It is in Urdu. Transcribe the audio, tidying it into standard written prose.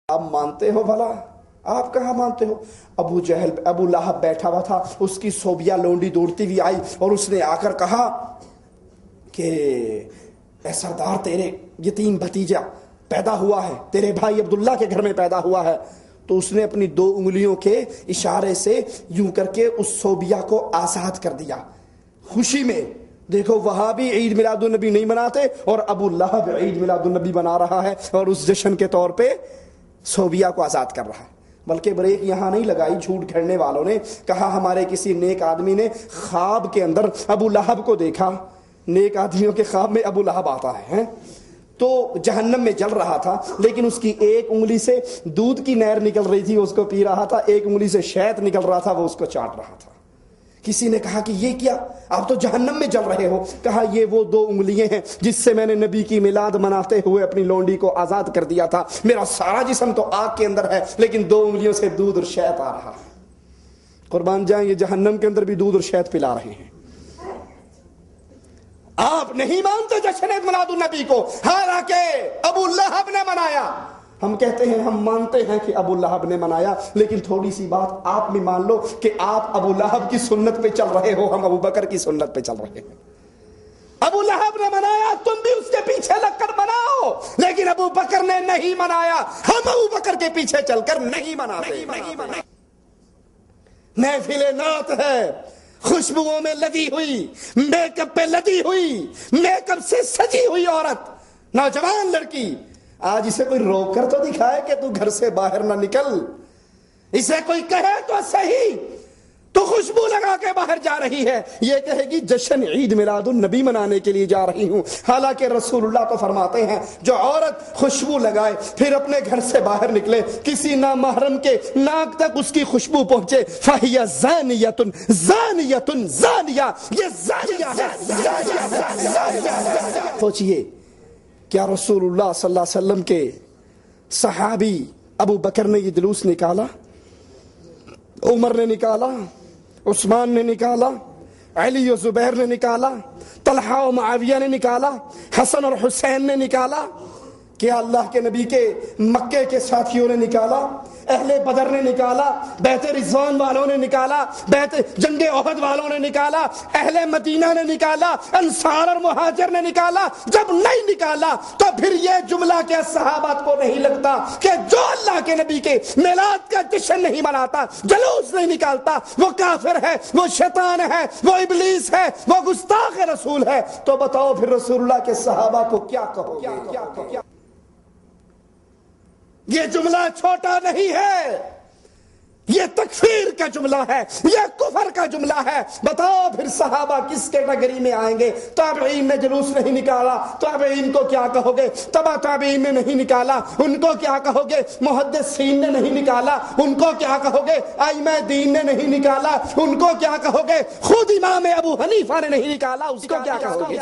آپ مانتے ہو بھلا؟ آپ کہاں مانتے ہو؟ ابو جہل ابو لہب بیٹھا ہوا تھا، اس کی صوبیہ لونڈی دوڑتی ہوئی آئی اور اس نے آ کر کہا کہ اے سردار، تیرے یتیم بھتیجا پیدا ہوا ہے، تیرے بھائی عبداللہ کے گھر میں پیدا ہوا ہے۔ تو اس نے اپنی 2 انگلیوں کے اشارے سے یوں کر کے اس صوبیہ کو آزاد کر دیا خوشی میں۔ دیکھو وہاں بھی عید میلاد النبی نہیں مناتے اور ابو لہب عید میلاد النبی بنا رہا ہے اور اس جشن کے طور پہ صوبیہ کو آزاد کر رہا ہے۔ بلکہ بریک یہاں نہیں لگائی، جھوٹ گھڑنے والوں نے کہا ہمارے کسی نیک آدمی نے خواب کے اندر ابو لہب کو دیکھا۔ نیک آدمیوں کے خواب میں ابو لہب آتا ہے، تو جہنم میں جل رہا تھا، لیکن اس کی ایک انگلی سے دودھ کی نہر نکل رہی تھی، اس کو پی رہا تھا، ایک انگلی سے شہد نکل رہا تھا، وہ اس کو چاٹ رہا تھا۔ کسی نے کہا کہ یہ کیا، آپ تو جہنم میں جل رہے ہو؟ کہا یہ وہ 2 انگلیاں ہیں جس سے میں نے نبی کی میلاد مناتے ہوئے اپنی لونڈی کو آزاد کر دیا تھا۔ میرا سارا جسم تو آگ کے اندر ہے، لیکن 2 انگلیوں سے دودھ اور شہد آ رہا ہے۔ قربان جائیں، یہ جہنم کے اندر بھی دودھ اور شہد پلا رہے ہیں۔ آپ نہیں مانتے جشن میلاد النبی کو، حالانکہ ابو لہب نے منایا۔ ہم کہتے ہیں ہم مانتے ہیں کہ ابو لہب نے منایا، لیکن تھوڑی سی بات آپ بھی مان لو کہ آپ ابو لہب کی سنت پہ چل رہے ہو، ہم ابو بکر کی سنت پہ چل رہے ہیں۔ ابو لہب نے منایا، تم بھی اس کے پیچھے لگ کر مناؤ، لیکن ابو بکر نے نہیں منایا، ہم ابو بکر کے پیچھے چل کر نہیں مناتے۔ محفل نعت ہے، خوشبوؤں میں لدی ہوئی، میک اپ پہ لدی ہوئی، میک اپ سے سجی ہوئی عورت، نوجوان لڑکی، آج اسے کوئی روک کر تو دکھائے کہ تو گھر سے باہر نہ نکل، اسے کوئی کہے تو صحیح تو خوشبو لگا کے باہر جا رہی ہے، یہ کہے گی جشن عید میلاد النبی منانے کے لیے جا رہی ہوں۔ حالانکہ رسول اللہ تو فرماتے ہیں جو عورت خوشبو لگائے پھر اپنے گھر سے باہر نکلے، کسی نامحرم کے ناک تک اس کی خوشبو پہنچے، فَهِيَ زَانِيَةٌ زَانِيَةٌ زَانِيَہ، یہ زانیہ ہے۔ سوچئے کیا رسول اللہ صلی اللہ علیہ وسلم کے صحابی ابو بکر نے یہ جلوس نکالا، عمر نے نکالا، عثمان نے نکالا، علی و زبیر نے نکالا، طلحہ و معاویہ نے نکالا، حسن اور حسین نے نکالا؟ کیا اللہ کے نبی کے مکے کے ساتھیوں نے نکالا؟ اہل بدر نے نکالا، بیت رضوان والوں نے نکالا، بیت جنگ احد والوں نے نکالا، اہل مدینہ نے نکالا، انصار اور مہاجر نے نکالا؟ جب نہیں نکالا تو پھر یہ جملہ کیا صحابہ کو نہیں لگتا کہ جو اللہ کے نبی کے میلاد کا جشن نہیں مناتا، جلوس نہیں نکالتا، وہ کافر ہے، وہ شیطان ہے، وہ ابلیس ہے، وہ گستاخ رسول ہے؟ تو بتاؤ پھر رسول اللہ کے صحابہ کو کیا کہو گے؟ یہ جملہ چھوٹا نہیں ہے، یہ تکفیر کا جملہ ہے، یہ کفر کا جملہ ہے۔ بتاؤ پھر صحابہ کس کیٹیگری میں آئیں گے؟ تابعین نے جلوس نہیں نکالا، تابعین کو کیا کہو گے؟ تبع تابعین نے نہیں نکالا، ان کو کیا کہو گے؟ محدثین نے نہیں نکالا، ان کو کیا کہو گے؟ ائمہ دین نے نہیں نکالا، ان کو کیا کہو گے؟ خود امام ابو حنیفہ نے نہیں نکالا، اس کو کیا کہو گے؟